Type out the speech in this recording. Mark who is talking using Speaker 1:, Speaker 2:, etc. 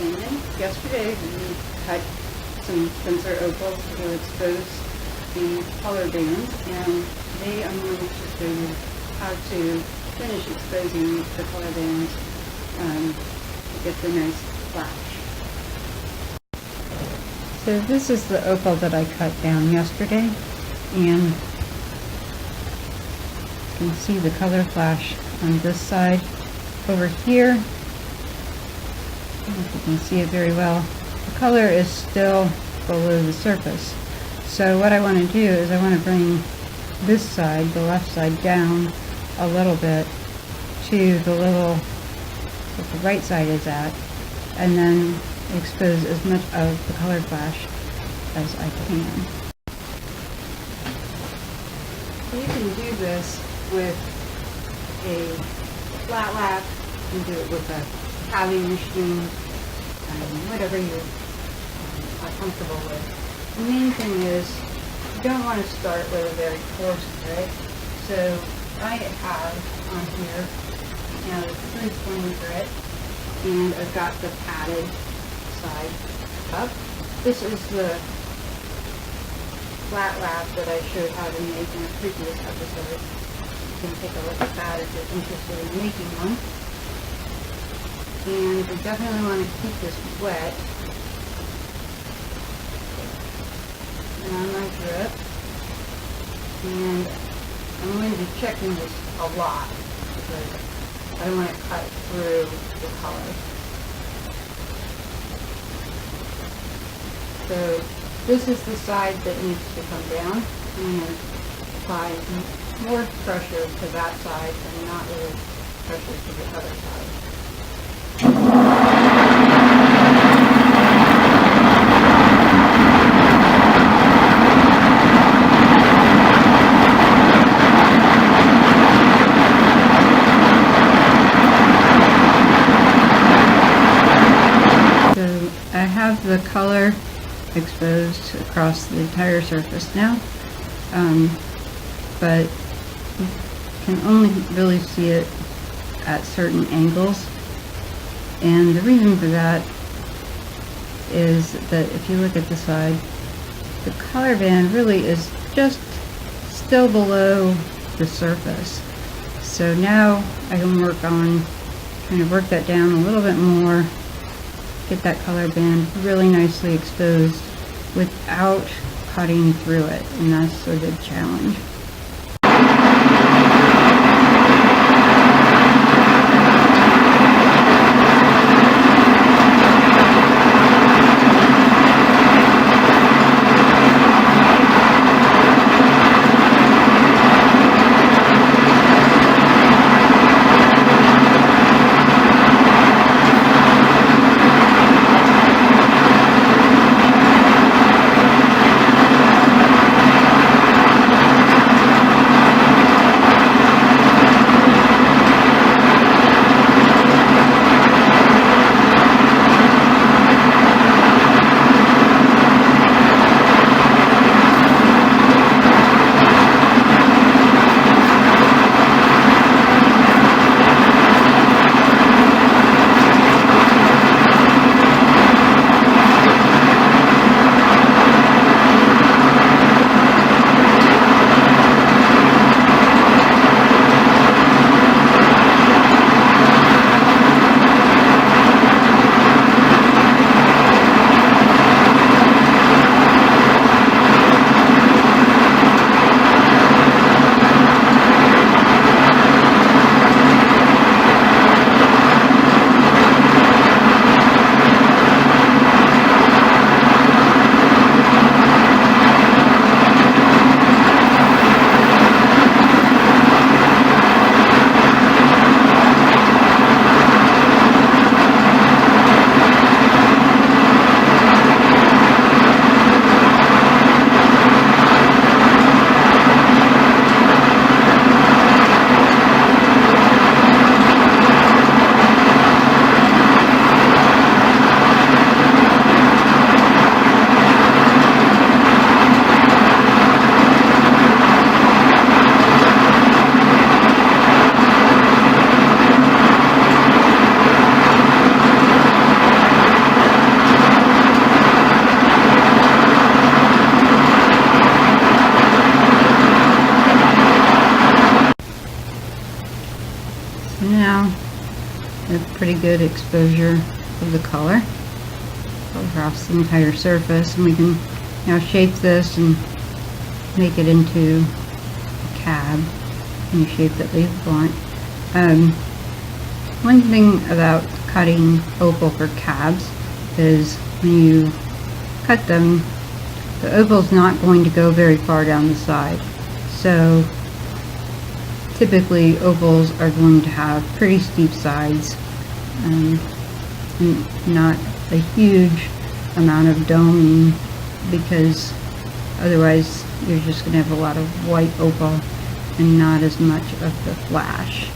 Speaker 1: opinion. Yesterday we cut some Spencer opals to expose the color bands, and today I'm going to show you how to finish exposing the color bands to get the nice flash. So this is the opal that I cut down yesterday, and you can see the color flash on this side. Over here, I don't know if you can see it very well, the color is still below the surface. So what I want to do is I want to bring this side, the left side, down a little bit to the level that the right side is at, and then expose as much of the color flash as I can. You can do this with a flat lap, you can do it with a caving machine, whatever you are comfortable with. The main thing is you don't want to start with a very coarse grit. So I have on here now the 320 grit, and I've got the padded side up. This is the flat lap that I showed how to make in a previous episode. You can take a look at that if you're interested in making one. And we definitely want to keep this wet. And on my drip. And I'm going to be checking this a lot because I don't want to cut through the color. So this is the side that needs to come down. I'm going to apply more pressure to that side and not really pressure to the other side. So I have the color exposed across the entire surface now, but you can only really see it at certain angles, and the reason for that is that if you look at the side, the color band really is just still below the surface. So now I can work on trying to work that down a little bit more, get that color band really nicely exposed without cutting through it, and that's a good challenge. So now we have pretty good exposure of the color across the entire surface, and we can now shape this and make it into a cab, any shape that we want. One thing about cutting opal for cabs is when you cut them, the opal's not going to go very far down the side. So typically opals are going to have pretty steep sides, and not a huge amount of doming, because otherwise you're just going to have a lot of white opal and not as much of the flash.